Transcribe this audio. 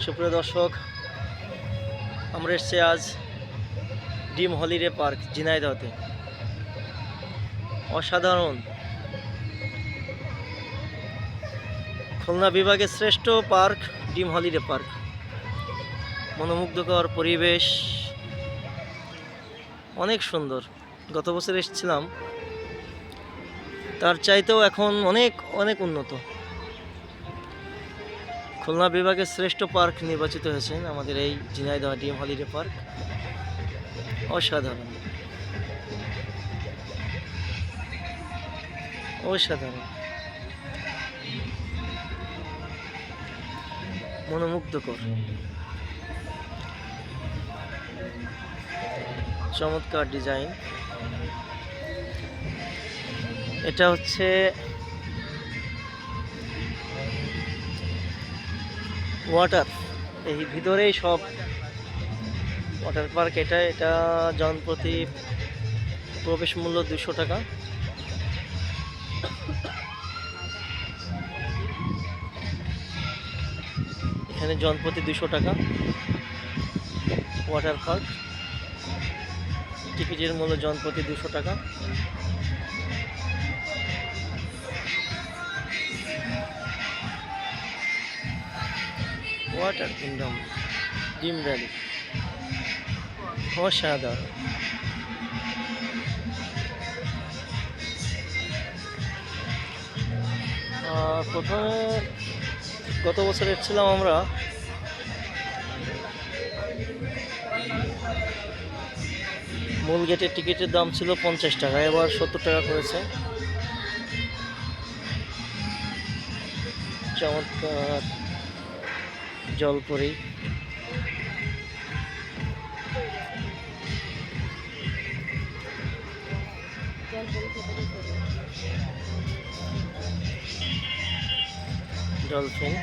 সুপ্রিয় দর্শক, আমরা এসেছি আজ ডিম হলিডে পার্ক ঝিনাইদহতে। অসাধারণ, খুলনা বিভাগের শ্রেষ্ঠ পার্ক ডিম হলিডে পার্ক। মনোমুগ্ধকর পরিবেশ, অনেক সুন্দর। গত বছর এসেছিলাম, তার চাইতেও এখন অনেক অনেক উন্নত। খুলনা বিভাগের শ্রেষ্ঠ পার্ক নির্বাচিত হয়েছেন আমাদের এই ঝিনাইদহ ডিম হলিডে পার্ক। অসাধারণ, অসাধারণ, মনোমুগ্ধকর, চমৎকার ডিজাইন। এটা হচ্ছে ওয়াটার, এই ভিতরেই সব ওয়াটার পার্ক। এটা জনপ্রতি প্রবেশ মূল্য 200 টাকা। এখানে জনপ্রতি 200 টাকা ওয়াটার পার্ক। টিকিটের মূল্য জনপ্রতি 200 টাকা। ওয়াটার কিংডম ডিম ভ্যালি, অসাধারণ। প্রথমে গত বছর এসেছিলাম আমরা, মূল গেটের টিকিটের দাম ছিল 50 টাকা, এবার 70 টাকা করেছে। চমৎকার জলপরি, ডলফিন।